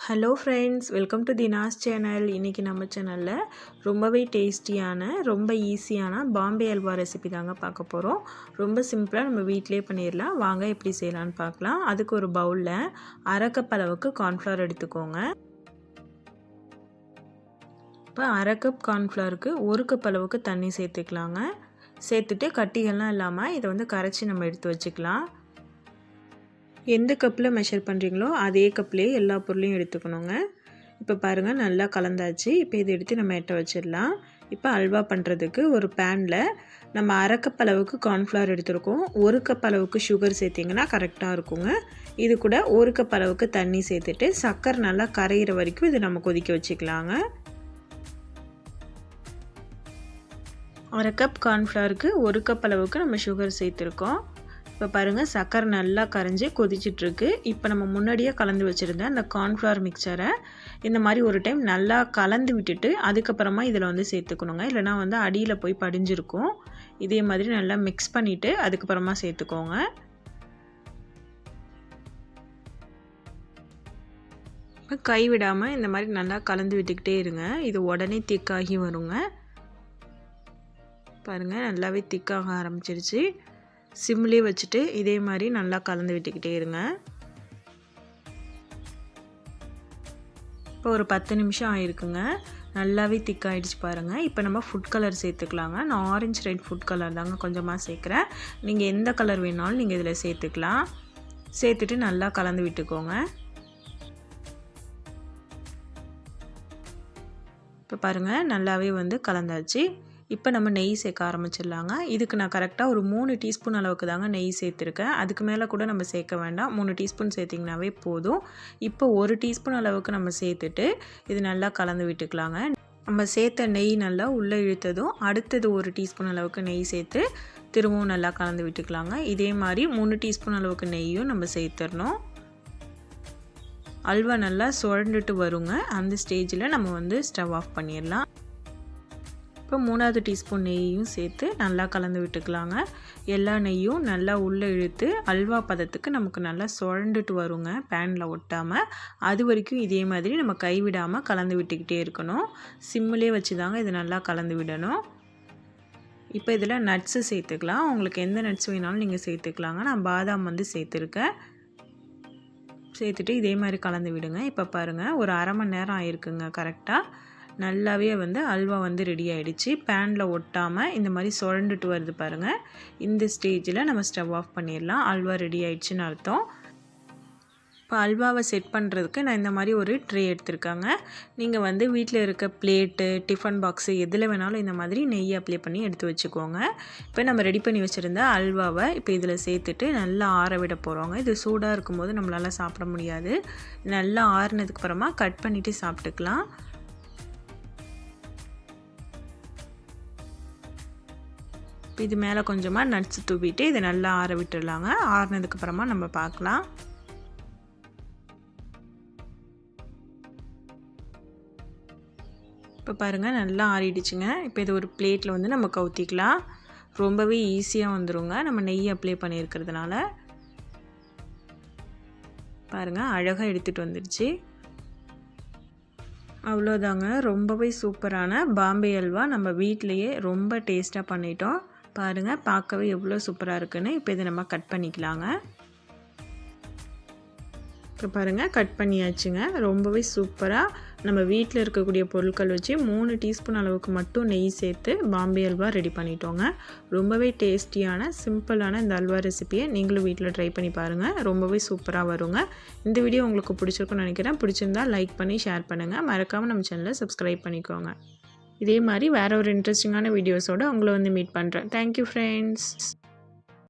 Hello friends, welcome to Dina's channel. இன்றைக்கி நம்ம சேனலில் ரொம்பவே டேஸ்டியான ரொம்ப ஈஸியான பாம்பே அல்வா ரெசிபி தாங்க பார்க்க போகிறோம். ரொம்ப சிம்பிளாக நம்ம வீட்டிலே பண்ணிடலாம். வாங்க எப்படி செய்யலான்னு பார்க்கலாம். அதுக்கு ஒரு பவுலில் அரை கப் அளவுக்கு கார்ன்ஃப்ளவர் எடுத்துக்கோங்க. இப்போ அரை கப் கார்ன்ஃப்ளவருக்கு ஒரு கப் அளவுக்கு தண்ணி சேர்த்துக்கலாங்க. சேர்த்துட்டு கட்டிகள்லாம் இல்லாமல் இதை கரைச்சி நம்ம எடுத்து வச்சுக்கலாம். எந்த கப்பில் மெஷர் பண்ணுறீங்களோ அதே கப்லேயே எல்லா பொருளையும் எடுத்துக்கணுங்க. இப்போ பாருங்கள், நல்லா கலந்தாச்சு. இப்போ இதை எடுத்து நம்ம எட்ட வச்சிடலாம். இப்போ அல்வா பண்ணுறதுக்கு ஒரு பேனில் நம்ம அரை கப் அளவுக்கு கார்ன்ஃப்ளவர் எடுத்துருக்கோம். ஒரு கப் அளவுக்கு சுகர் சேர்த்திங்கன்னா கரெக்டாக இருக்குங்க. இது கூட ஒரு கப் அளவுக்கு தண்ணி சேர்த்துட்டு சர்க்கரை நல்லா கரையிற வரைக்கும் இதை நம்ம கொதிக்க வச்சுக்கலாங்க. அரை கப் கார்ன்ஃப்ளவருக்கு ஒரு கப் அளவுக்கு நம்ம சுகர் சேர்த்துருக்கோம். இப்போ பாருங்கள், சர்க்கரை நல்லா கரைஞ்சி கொதிச்சிட்ருக்கு. இப்போ நம்ம முன்னாடியே கலந்து வச்சுருந்த அந்த கார்ன்ஃப்ளவர் மிக்சரை இந்த மாதிரி ஒரு டைம் நல்லா கலந்து விட்டுட்டு அதுக்கப்புறமா இதில் சேர்த்துக்கணுங்க. இல்லைனா அடியில் போய் படிஞ்சிருக்கும். இதே மாதிரி நல்லா மிக்ஸ் பண்ணிவிட்டு அதுக்கப்புறமா சேர்த்துக்கோங்க. இப்போ கைவிடாமல் இந்த மாதிரி நல்லா கலந்து விட்டுக்கிட்டே இருங்க. இது உடனே திக்காகி வருங்க. பாருங்கள், நல்லாவே திக்காக ஆரம்பிச்சிருச்சு. சிம்லேயே வச்சுட்டு இதே மாதிரி நல்லா கலந்து விட்டுக்கிட்டே இருங்க. இப்போ ஒரு 10 நிமிஷம் ஆகிருக்குங்க. நல்லாவே திக்காகிடுச்சு பாருங்கள். இப்போ நம்ம ஃபுட் கலர் சேர்த்துக்கலாங்க. நான் ஆரஞ்சு ரெட் ஃபுட் கலர் தாங்க கொஞ்சமாக சேர்க்குறேன். நீங்கள் எந்த கலர் வேணாலும் நீங்கள் இதில் சேர்த்துக்கலாம். சேர்த்துட்டு நல்லா கலந்து விட்டுக்கோங்க. இப்போ பாருங்கள், நல்லாவே கலந்தாச்சு. இப்போ நம்ம நெய் சேர்க்க ஆரம்பிச்சிடலாங்க. இதுக்கு நான் கரெக்டாக ஒரு 3 டீஸ்பூன் அளவுக்கு தாங்க நெய் சேர்த்துருக்கேன். அதுக்கு மேலே கூட நம்ம சேர்க்க வேண்டாம். 3 டீஸ்பூன் சேர்த்திங்கனாவே போதும். இப்போ 1 டீஸ்பூன் அளவுக்கு நம்ம சேர்த்துட்டு இது நல்லா கலந்து விட்டுக்கலாங்க. நம்ம சேர்த்த நெய் நல்லா உள்ளே இழுத்ததும் அடுத்தது 1 டீஸ்பூன் அளவுக்கு நெய் சேர்த்து திரும்பவும் நல்லா கலந்து விட்டுக்கலாங்க. இதே மாதிரி 3 டீஸ்பூன் அளவுக்கு நெய்யும் நம்ம சேர்த்துடணும். அல்வா நல்லா சுழண்டுட்டு வருங்க. அந்த ஸ்டேஜில் நம்ம ஸ்டவ் ஆஃப் பண்ணிடலாம். இப்போ 3வது டீஸ்பூன் நெய்யும் சேர்த்து நல்லா கலந்து விட்டுக்கலாங்க. எல்லா நெய்யும் நல்லா உள்ளே இழுத்து அல்வா பதத்துக்கு நமக்கு நல்லா சுழண்டுட்டு வருங்க, பேனில் ஒட்டாமல். அது வரைக்கும் இதே மாதிரி நம்ம கைவிடாமல் கலந்து விட்டுக்கிட்டே இருக்கணும். சிம்மிலே வச்சு தாங்க இது நல்லா கலந்து விடணும். இப்போ இதில் நட்ஸு சேர்த்துக்கலாம். உங்களுக்கு எந்த நட்ஸ் வேணாலும் நீங்கள் சேர்த்துக்கலாங்க. நான் பாதாம் சேர்த்துருக்கேன். சேர்த்துட்டு இதே மாதிரி கலந்து விடுங்க. இப்போ பாருங்கள், ஒரு அரை மணி நேரம் ஆயிருக்குங்க கரெக்டாக. நல்லாவே அல்வா ரெடி ஆகிடுச்சு. பேனில் ஒட்டாமல் இந்த மாதிரி சுழண்டுட்டு வருது பாருங்கள். இந்த ஸ்டேஜில் நம்ம ஸ்டவ் ஆஃப் பண்ணிடலாம். அல்வா ரெடி ஆகிடுச்சின்னு அர்த்தம். இப்போ அல்வாவை செட் பண்ணுறதுக்கு நான் இந்த மாதிரி ஒரு ட்ரே எடுத்துருக்காங்க. நீங்கள் வீட்டில் இருக்க பிளேட்டு, டிஃபன் பாக்ஸு எதில் வேணாலும் இந்த மாதிரி நெய் அப்ளை பண்ணி எடுத்து வச்சுக்கோங்க. இப்போ நம்ம ரெடி பண்ணி வச்சுருந்த அல்வாவை இப்போ இதில் சேர்த்துட்டு நல்லா ஆற விட போகிறோங்க. இது சூடாக இருக்கும்போது நம்மளால் சாப்பிட முடியாது. நல்லா ஆறுனதுக்கு அப்புறமா கட் பண்ணிவிட்டு சாப்பிட்டுக்கலாம். இது மேலே கொஞ்சமாக நட்ஸ் தூவிட்டு இதை நல்லா ஆற விட்டுடலாங்க. ஆறுனதுக்கப்புறமா நம்ம பார்க்கலாம். இப்போ பாருங்கள், நல்லா ஆறிடுச்சுங்க. இப்போ இது ஒரு பிளேட்டில் நம்ம கவுத்திக்கலாம். ரொம்பவே ஈஸியாக வந்துருங்க நம்ம நெய் அப்ளை பண்ணியிருக்கிறதுனால. பாருங்கள், அழகாக எடுத்துகிட்டு வந்துடுச்சு. அவ்வளோதாங்க, ரொம்பவே சூப்பரான பாம்பே அல்வா நம்ம வீட்டிலையே ரொம்ப டேஸ்ட்டாக பண்ணிட்டோம். பாருங்கள், பார்க்கவே எவ்வளோ சூப்பராக இருக்குன்னு. இப்போ இதை நம்ம கட் பண்ணிக்கலாங்க. இப்போ பாருங்கள், கட் பண்ணியாச்சுங்க. ரொம்பவே சூப்பராக நம்ம வீட்டில் இருக்கக்கூடிய பொருட்கள் வச்சு 3 டீஸ்பூன் அளவுக்கு மட்டும் நெய் சேர்த்து பாம்பே அல்வா ரெடி பண்ணிட்டோங்க. ரொம்பவே டேஸ்டியான சிம்பிளான இந்த அல்வா ரெசிபியை நீங்களும் வீட்டில் ட்ரை பண்ணி பாருங்கள். ரொம்பவே சூப்பராக வருங்க. இந்த வீடியோ உங்களுக்கு பிடிச்சிருக்குன்னு நினைக்கிறேன். பிடிச்சிருந்தா லைக் பண்ணி ஷேர் பண்ணுங்கள். மறக்காமல் நம்ம சேனலை சப்ஸ்கிரைப் பண்ணிக்கோங்க. இதே மாதிரி வேறு ஒரு இன்ட்ரெஸ்டிங்கான வீடியோஸோடு உங்களை மீட் பண்ணுறேன். Thank you friends.